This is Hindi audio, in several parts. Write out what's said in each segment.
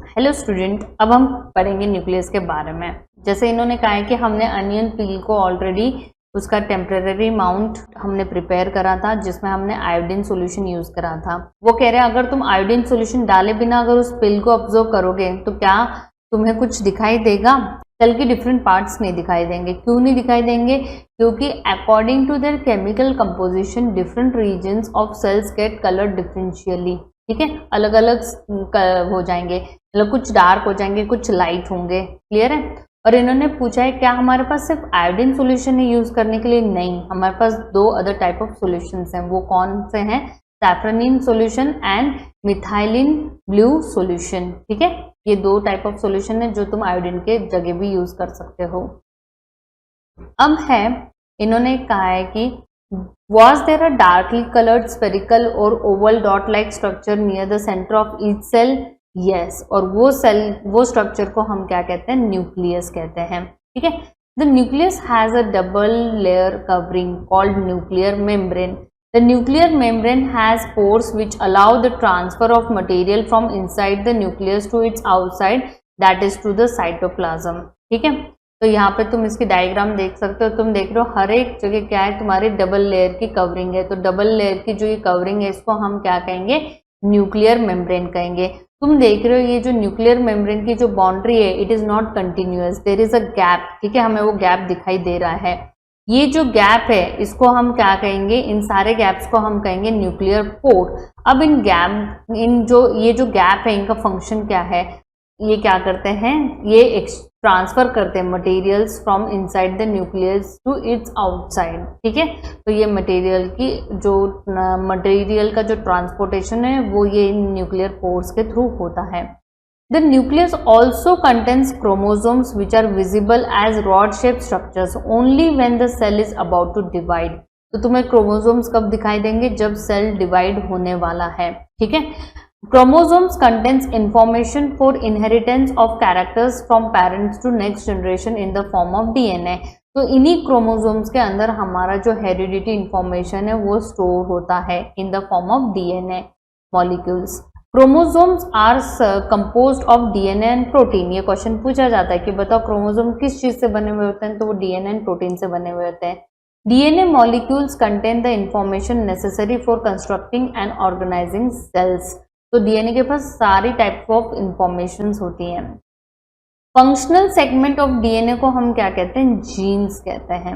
हेलो स्टूडेंट, अब हम पढ़ेंगे न्यूक्लियस के बारे में। जैसे इन्होंने कहा है कि हमने अनियन पील को ऑलरेडी उसका टेम्परेरी माउंट हमने प्रिपेयर करा था, जिसमें हमने आयोडीन सॉल्यूशन यूज करा था। वो कह रहे हैं अगर तुम आयोडीन सॉल्यूशन डाले बिना अगर उस पील को ऑब्जर्व करोगे तो क्या तुम्हें कुछ दिखाई देगा? सेल के डिफरेंट पार्ट्स नहीं दिखाई देंगे। क्यों नहीं दिखाई देंगे? क्योंकि according to their chemical composition different regions of cells get coloured differentially. ठीक है, अलग अलग हो जाएंगे, मतलब कुछ डार्क हो जाएंगे, कुछ लाइट होंगे। क्लियर है? और इन्होंने पूछा है क्या हमारे पास सिर्फ आयोडीन सॉल्यूशन है यूज करने के लिए? नहीं, हमारे पास दो अदर टाइप ऑफ सॉल्यूशंस हैं। वो कौन से हैं? Safranin solution and methylene blue solution. ठीक है, ये दो टाइप ऑफ सॉल्यूशन है जो तुम आयोडीन के जगह भी यूज कर सकते हो। अब है, इन्होंने कहा है कि Was there a darkly colored spherical or oval dot-like structure near the center of each cell? Yes, और वो सेल, वो स्ट्रक्चर को हम क्या कहते हैं? न्यूक्लियस कहते हैं। ठीक है, The nucleus has a double layer covering called nuclear membrane. The nuclear membrane has pores which allow the transfer of material from inside the nucleus to its outside, that is to the cytoplasm. ठीक है, तो यहाँ पे तुम इसकी डायग्राम देख सकते हो। तुम देख रहे हो हर एक जगह क्या है, तुम्हारी डबल लेयर की कवरिंग है। तो डबल लेयर की जो ये कवरिंग है इसको हम क्या कहेंगे? न्यूक्लियर मेम्ब्रेन कहेंगे। तुम देख रहे हो ये जो न्यूक्लियर मेम्ब्रेन की जो बाउंड्री है, it is not continuous, there is a gap. ठीक है, हमें वो गैप दिखाई दे रहा है। ये जो गैप है इसको हम क्या कहेंगे? इन सारे गैप्स को हम कहेंगे न्यूक्लियर पोर। अब इन ये जो गैप है इनका फंक्शन क्या है? ये क्या करते हैं? ये ट्रांसफर करते हैं materials from inside the nucleus to its outside. ठीक है, तो ये मटेरियल का जो ट्रांसपोर्टेशन है वो ये न्यूक्लियर पोर्स के थ्रू होता है। The nucleus also contains chromosomes which are visible as rod shape structures only when the cell is about to divide. तो तुम्हें क्रोमोसोम्स कब दिखाई देंगे? जब सेल डिवाइड होने वाला है। ठीक है, Chromosomes contains information for inheritance of characters from parents to next generation in the form of DNA. तो इन्हीं क्रोमोसोम्स के अंदर हमारा जो हेरिडिटी इंफॉर्मेशन है वो स्टोर होता है in the form of DNA molecules. Chromosomes are composed of DNA and protein. ये क्वेश्चन पूछा जाता है कि बताओ क्रोमोसोम किस चीज से बने हुए होते हैं? तो वो DNA एंड प्रोटीन से बने हुए होते हैं। DNA molecules contain the information necessary for constructing and organizing cells. तो डीएनए के पास सारी टाइप ऑफ इंफॉर्मेशन होती हैं। फंक्शनल सेगमेंट ऑफ डीएनए को हम क्या कहते हैं? जीन्स कहते हैं।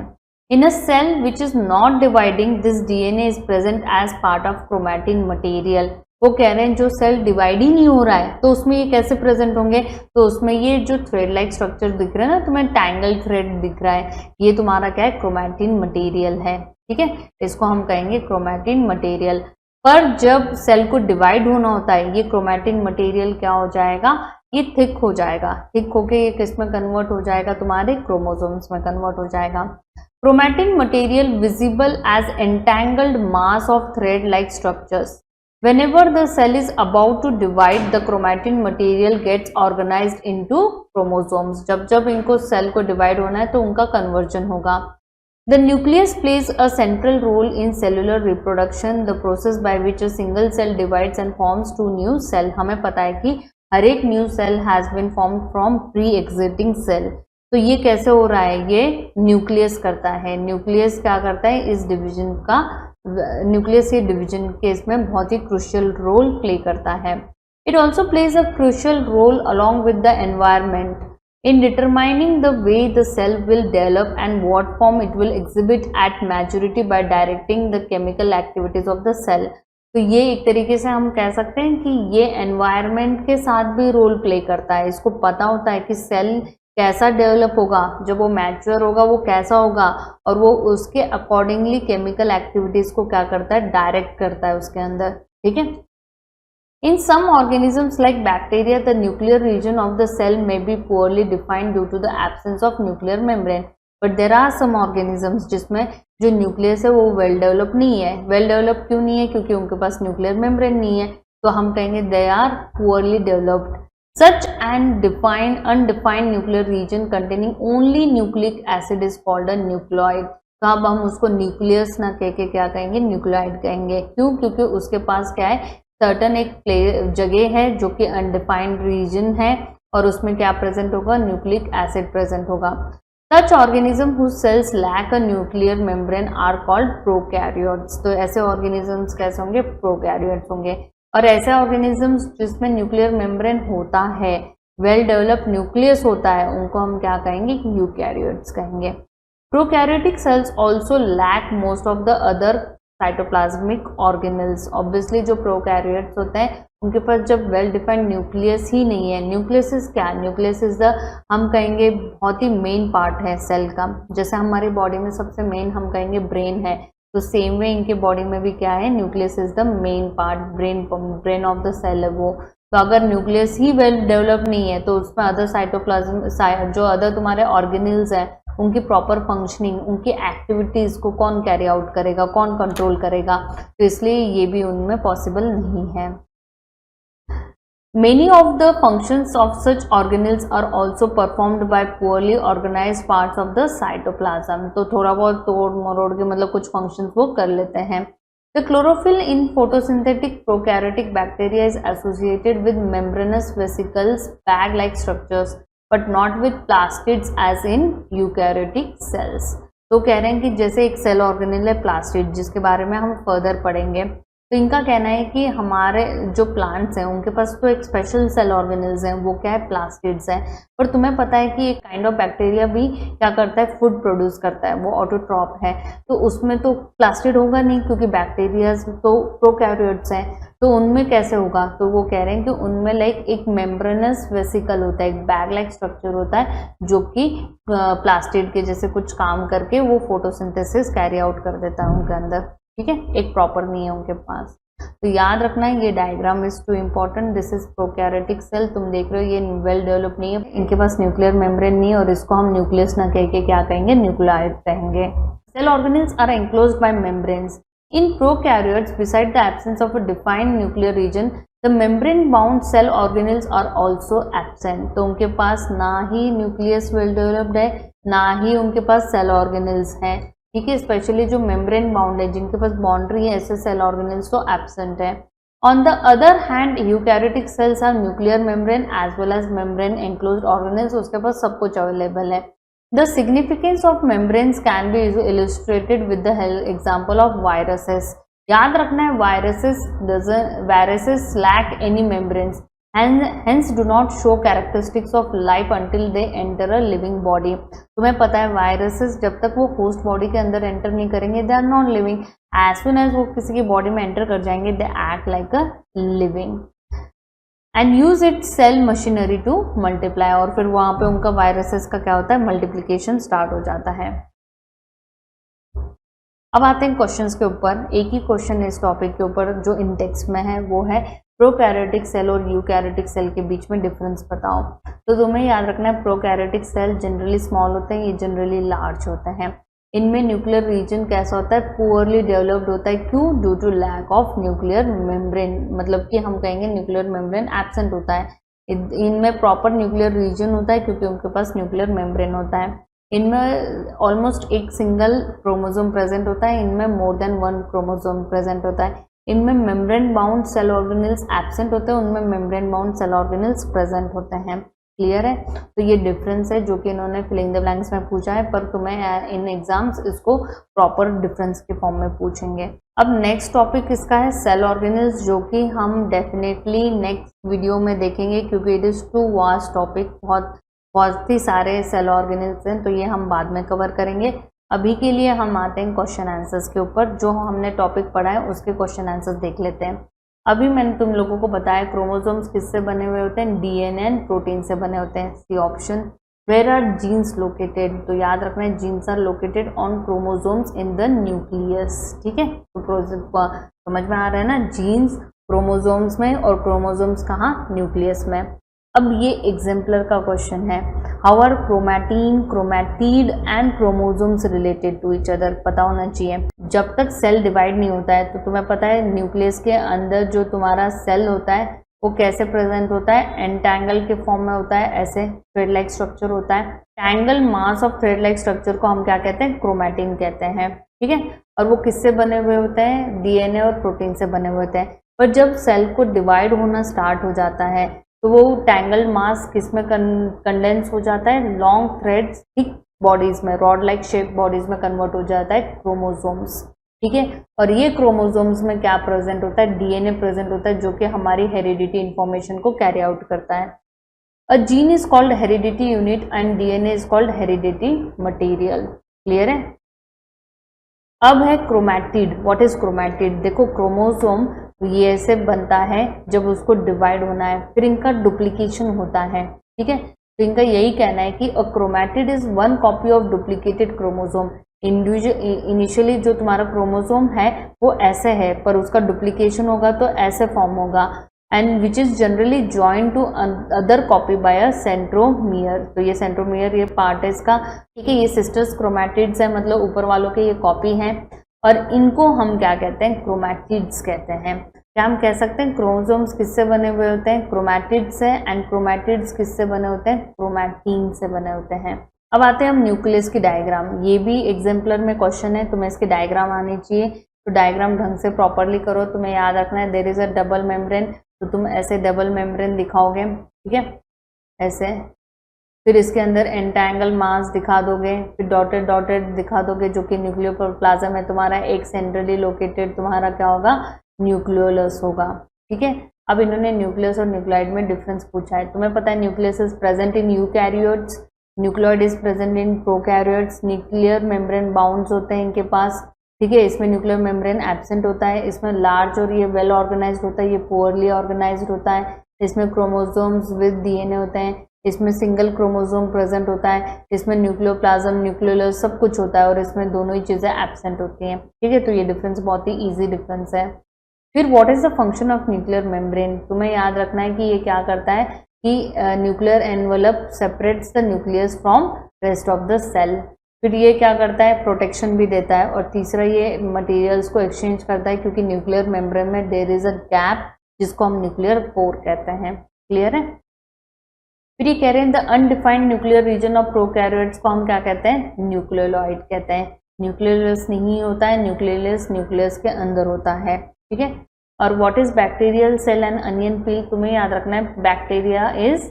In a cell which is not dividing, this DNA is present as part of chromatin material. वो कह रहे हैं जो सेल डिवाइड ही नहीं हो रहा है तो उसमें ये कैसे प्रेजेंट होंगे? तो उसमें ये जो थ्रेड लाइक स्ट्रक्चर दिख रहा है ना, तुम्हें टैंगल थ्रेड दिख रहा है, ये तुम्हारा क्या है? क्रोमैटिन मटेरियल है। ठीक है, इसको हम कहेंगे क्रोमैटिन मटेरियल। पर जब सेल को डिवाइड होना होता है ये क्रोमैटिन मटेरियल क्या हो जाएगा? ये थिक हो जाएगा। थिक होके ये किस में कन्वर्ट हो जाएगा? तुम्हारे क्रोमोसोम्स में कन्वर्ट हो जाएगा। Chromatin material visible as entangled mass of thread like structures. Whenever the cell is about to divide, the chromatin material gets organized into chromosomes. जब जब इनको सेल को डिवाइड होना है तो उनका कन्वर्जन होगा। The nucleus plays a central role in cellular reproduction, the process by which a single cell divides and forms two new cell. हमें पता है कि हर एक new cell has been formed from pre existing cell. तो ये कैसे हो रहा है? ये न्यूक्लियस करता है। न्यूक्लियस क्या करता है? इस डिवीजन का न्यूक्लियस ये डिवीजन के इसमें बहुत ही क्रूशियल रोल प्ले करता है। It also plays a crucial role along with the environment in determining the way the cell will develop and what form it will exhibit at maturity by directing the chemical activities of the cell. तो ये एक तरीके से हम कह सकते हैं कि ये एनवायरनमेंट के साथ भी रोल प्ले करता है। इसको पता होता है कि सेल कैसा डेवलप होगा, जब वो मैच्योर होगा वो कैसा होगा, और वो उसके अकॉर्डिंगली केमिकल एक्टिविटीज को क्या करता है? डायरेक्ट करता है उसके अंदर। ठीक है, in some organisms like bacteria, the nuclear region of the cell may be poorly defined due to the absence of nuclear membrane. But there are some organisms जिसमें जो न्यूक्लियस है वो वेल डेवलप नहीं है। वेल डेवलप क्यों नहीं है? क्योंकि उनके पास न्यूक्लियर मेम्ब्रेन नहीं है। तो हम कहेंगे they are poorly developed. Such and undefined nuclear region containing only nucleic acid is called a nucleoid. तो अब हम उसको न्यूक्लियस ना कह के क्या कहेंगे? न्यूक्लियोइड कहेंगे। क्यों? क्योंकि उसके पास क्या है? सर्टन एक जगह है जो कि अनडिफाइंड रीजन है और उसमें क्या प्रेजेंट होगा, न्यूक्लिक एसिड प्रेजेंट होगा। Such organisms whose cells lack a nuclear membrane are called prokaryotes. तो ऐसे ऑर्गेनिजम्स कैसे होंगे, प्रोकैरियोट्स होंगे। और ऐसे ऑर्गेनिजम्स जिसमें न्यूक्लियर मेम्ब्रेन होता है, वेल डेवलप्ड न्यूक्लियस होता है, उनको हम क्या कहेंगे, यूकैरियोट्स कहेंगे। Prokaryotic cells also lack most of the other cytoplasmic organelles. Obviously जो प्रोकैरियोट्स होते हैं उनके पास जब वेल डिफाइंड न्यूक्लियस ही नहीं है, न्यूक्लियस इज क्या, न्यूक्लियस इज द, हम कहेंगे बहुत ही मेन पार्ट है सेल का। जैसे हमारी बॉडी में सबसे मेन हम कहेंगे ब्रेन है, तो सेम वे इनके बॉडी में भी क्या है, nucleus is the main part, brain of the cell है वो। तो अगर न्यूक्लियस ही वेल डेवलप नहीं है तो उसमें अदर साइटोप्लाज्म जो अदर तुम्हारे ऑर्गेनल्स हैं उनकी प्रॉपर फंक्शनिंग, उनकी एक्टिविटीज को कौन कैरी आउट करेगा, कौन कंट्रोल करेगा, तो इसलिए ये भी उनमें पॉसिबल नहीं है। Many of the functions of such organelles are also performed by poorly organized parts of the cytoplasm। तो थोड़ा बहुत तोड़ मरोड़ के मतलब कुछ functions वो कर लेते हैं। The chlorophyll in photosynthetic prokaryotic bacteria is associated with membranous vesicles, bag-like structures, but not with plastids as in eukaryotic cells। तो कह रहे हैं कि जैसे एक सेल ऑर्गेनेल है प्लास्टिड, जिसके बारे में हम फर्दर पढ़ेंगे, तो इनका कहना है कि हमारे जो प्लांट्स हैं उनके पास तो एक स्पेशल सेल ऑर्गेनल्स हैं, वो क्या है, प्लास्टिड्स हैं। पर तुम्हें पता है कि एक काइंड ऑफ बैक्टीरिया भी क्या करता है, फूड प्रोड्यूस करता है, वो ऑटोट्रॉप है, तो उसमें तो प्लास्टिड होगा नहीं क्योंकि बैक्टीरिया तो प्रोकैरियोट्स हैं, तो उनमें कैसे होगा। तो वो कह रहे हैं कि उनमें लाइक एक मेम्ब्रेनस वेसिकल होता है, एक बैग लाइक स्ट्रक्चर होता है जो कि प्लास्टिड के जैसे कुछ काम करके वो फोटोसिंथेसिस कैरी आउट कर देता है उनके अंदर, ठीक है, एक प्रॉपर नहीं है उनके पास। तो याद रखना है ये diagram is too important. This is prokaryotic cell, तुम देख रहे हो ये वेल डेवलप नहीं है, इनके पास न्यूक्लियर मेम्ब्रेन नहीं है और इसको हम न्यूक्लियस ना कह के क्या कहेंगे, न्यूक्लियाइड कहेंगे। Cell organelles are enclosed by membranes. In prokaryotes beside the absence of a defined nuclear region the membrane bound cell organelles are also absent. तो उनके पास ना ही न्यूक्लियस वेल डेवलप्ड है, ना ही उनके पास सेल ऑर्गेनल्स हैं, ठीक है। स्पेशली जो मेम्ब्रेन बाउंड है, जिनके पास बाउंड्री है, ऐसे सेल ऑर्गेनल्स तो एब्सेंट है। On the other hand eukaryotic cells are nuclear membrane as well as membrane enclosed organelles, उसके पास सब कुछ अवेलेबल है। The significance of membranes can be illustrated with the example of viruses. याद रखना है viruses lack any membranes and hence do not show characteristics of life until they enter a living body। तुम्हें पता है वायरसेस जब तक वो होस्ट बॉडी के अंदर एंटर नहीं करेंगे they are non living, as soon as वो किसी की बॉडी में एंटर कर जाएंगे they act like a living and use it cell machinery to multiply. और फिर वहां पे उनका वायरसेस का क्या होता है, मल्टीप्लीकेशन स्टार्ट हो जाता है। अब आते हैं क्वेश्चंस के ऊपर। एक ही क्वेश्चन इस टॉपिक के ऊपर जो इन टेक्स्ट में है वो है प्रोकैरियोटिक सेल और यूकैरियोटिक सेल के बीच में डिफरेंस बताओ। तो तुम्हें याद रखना है प्रोकैरियोटिक सेल जनरली स्मॉल होते हैं, ये जनरली लार्ज होते हैं। इनमें न्यूक्लियर रीजन कैसा होता है, पुअरली डेवलप्ड होता है। क्यों, due to lack of nuclear membrane, मतलब कि हम कहेंगे न्यूक्लियर मेम्ब्रेन एब्सेंट होता है। इनमें प्रॉपर न्यूक्लियर रीजन होता है क्योंकि उनके पास न्यूक्लियर मेम्ब्रेन होता है। इनमें ऑलमोस्ट एक सिंगल क्रोमोसोम प्रेजेंट होता है, इनमें more than one chromosome present होता है। इनमें membrane bound cell organelles absent होते हैं, उनमें membrane bound cell organelles present होते हैं। क्लियर है, तो ये डिफरेंस है जो कि इन्होंने फिलिंग द ब्लैंक्स में पूछा है, पर तुम्हें इन एग्जाम्स इसको प्रॉपर डिफरेंस के फॉर्म में पूछेंगे। अब नेक्स्ट टॉपिक इसका है सेल ऑर्गेनल्स, जो कि हम डेफिनेटली नेक्स्ट वीडियो में देखेंगे क्योंकि it is too vast topic, बहुत ही सारे सेल ऑर्गेनल्स हैं, तो ये हम बाद में कवर करेंगे। अभी के लिए हम आते हैं क्वेश्चन आंसर्स के ऊपर। जो हमने टॉपिक पढ़ा है उसके क्वेश्चन आंसर्स देख लेते हैं। अभी मैंने तुम लोगों को बताया क्रोमोसोम्स किससे बने हुए होते हैं, डीएनए एंड प्रोटीन से बने होते हैं। C option. Where are genes located, तो याद रखना है genes are located on chromosomes in the nucleus, ठीक है। तो समझ में आ रहा है ना, जीन्स क्रोमोसोम्स में और क्रोमोसोम्स कहाँ, न्यूक्लियस में। अब ये एग्जाम्पलर का क्वेश्चन है, how are chromatin, chromatid and chromosomes related to each other, पता होना चाहिए। जब तक सेल डिवाइड नहीं होता है तो तुम्हें पता है न्यूक्लियस के अंदर जो तुम्हारा सेल होता है वो कैसे प्रेजेंट होता है, एंटैंगल के फॉर्म में होता है, ऐसे थ्रेड लाइक स्ट्रक्चर होता है। Tangle mass of thread like structure को हम क्या कहते हैं, क्रोमैटिन कहते हैं, ठीक है। और वो किससे बने हुए होते हैं, डीएनए और प्रोटीन से बने हुए होते हैं। पर जब सेल को डिवाइड होना स्टार्ट हो जाता है तो वो टैंगल मास किस में कंडेंस हो जाता है, लॉन्ग थ्रेड्स थिक बॉडीज में, रॉड लाइक शेप बॉडीज में कन्वर्ट हो जाता है, क्रोमोसोम्स। ठीक है, और ये क्रोमोसोम्स में क्या प्रेजेंट होता है, डीएनए प्रेजेंट होता है, जो कि हमारी हेरिडिटी इंफॉर्मेशन को कैरी आउट करता है। A gene is called heredity unit and DNA is called heredity material. Clear है। अब है क्रोमैटिड। What is chromatid? देखो क्रोमोसोम ये ऐसे बनता है जब उसको डिवाइड होना है, फिर इनका डुप्लीकेशन होता है। ठीक है, तो इनका यही कहना है कि a chromatid is one copy of duplicated chromosome. Initially जो तुम्हारा क्रोमोसोम है वो ऐसे है, पर उसका डुप्लीकेशन होगा तो ऐसे फॉर्म होगा, and which is generally join to other copy by a centromere. तो ये सेंट्रोमियर ये पार्ट है इसका। ठीक है, ये सिस्टर्स क्रोमैटिड्स है, मतलब ऊपर वालों के ये कॉपी हैं, और इनको हम क्या कहते हैं, क्रोमैटिड्स कहते हैं। क्या हम कह सकते हैं क्रोमोसोम्स किससे बने हुए होते हैं, क्रोमैटिड्स से, एंड क्रोमैटिड्स किससे बने होते हैं, क्रोमैटिन से बने होते हैं। अब आते हैं हम न्यूक्लियस की डायग्राम। ये भी एग्जाम्पलर में क्वेश्चन है, तुम्हें इसकी डायग्राम आनी चाहिए, तो डायग्राम ढंग से प्रॉपरली करो। तुम्हें याद रखना है there is a double membrane, तो तुम ऐसे डबल मेम्ब्रेन दिखाओगे। ठीक है, ऐसे, फिर इसके अंदर एंटांगल मास दिखा दोगे, फिर डॉटेड डॉटेड दिखा दोगे, जो कि न्यूक्लियोप्लाज्म है तुम्हारा। एक सेंट्रली लोकेटेड तुम्हारा क्या होगा, न्यूक्लियोलस होगा। ठीक है, अब इन्होंने न्यूक्लियस और न्यूक्लियोइड में डिफरेंस पूछा है। तुम्हें पता है nucleus is present in eukaryotes, nucleoid is present in prokaryotes. Nuclear membrane bounds होते हैं इनके पास। ठीक है, इसमें न्यूक्लियर मेम्ब्रेन एब्सेंट होता है, इसमें लार्ज और ये वेल ऑर्गेनाइज्ड होता है, ये पुअरली ऑर्गेनाइज्ड होता है। इसमें क्रोमोसोम्स विद डीएनए होते हैं, इसमें सिंगल क्रोमोसोम प्रेजेंट होता है, इसमें न्यूक्लियोप्लाज्म न्यूक्लियोलस सब कुछ होता है, और इसमें दोनों ही चीजें एब्सेंट होती हैं। ठीक है, तो ये डिफरेंस बहुत ही इजी डिफरेंस है। फिर what is the function of nuclear membrane? तुम्हें याद रखना है कि ये क्या करता है कि nuclear envelope separates the nucleus from rest of the cell. फिर ये क्या करता है, प्रोटेक्शन भी देता है, और तीसरा ये मटेरियल्स को एक्सचेंज करता है, क्योंकि न्यूक्लियर मेम्ब्रेन में देयर इज अ गैप जिसको हम न्यूक्लियर पोर कहते हैं। क्लियर है। फिर ये कह रहे हैं the undefined nuclear region of prokaryotes को हम क्या कहते हैं, न्यूक्लियोलॉइड कहते हैं। न्यूक्लियोलस नहीं होता है, न्यूक्लियोलस न्यूक्लियस के अंदर होता है। ठीक है, और what is bacterial cell and onion peel? तुम्हें याद रखना है bacteria is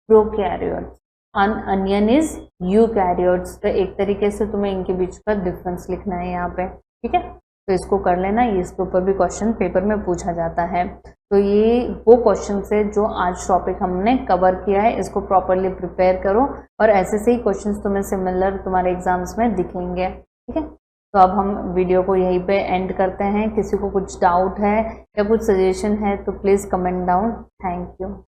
prokaryotes, onion is eukaryotes. तो एक तरीके से तुम्हें इनके बीच का डिफरेंस लिखना है यहाँ पे। ठीक है, तो इसको कर लेना, ये इसके ऊपर भी क्वेश्चन पेपर में पूछा जाता है। तो ये वो क्वेश्चन है जो आज टॉपिक हमने कवर किया है, इसको प्रॉपरली प्रिपेयर करो, और ऐसे से ही क्वेश्चंस तुम्हें सिमिलर तुम्हारे एग्जाम्स में दिखेंगे। ठीक है, तो अब हम वीडियो को यहीं पे एंड करते हैं। किसी को कुछ डाउट है या कुछ सजेशन है तो please comment down. Thank you.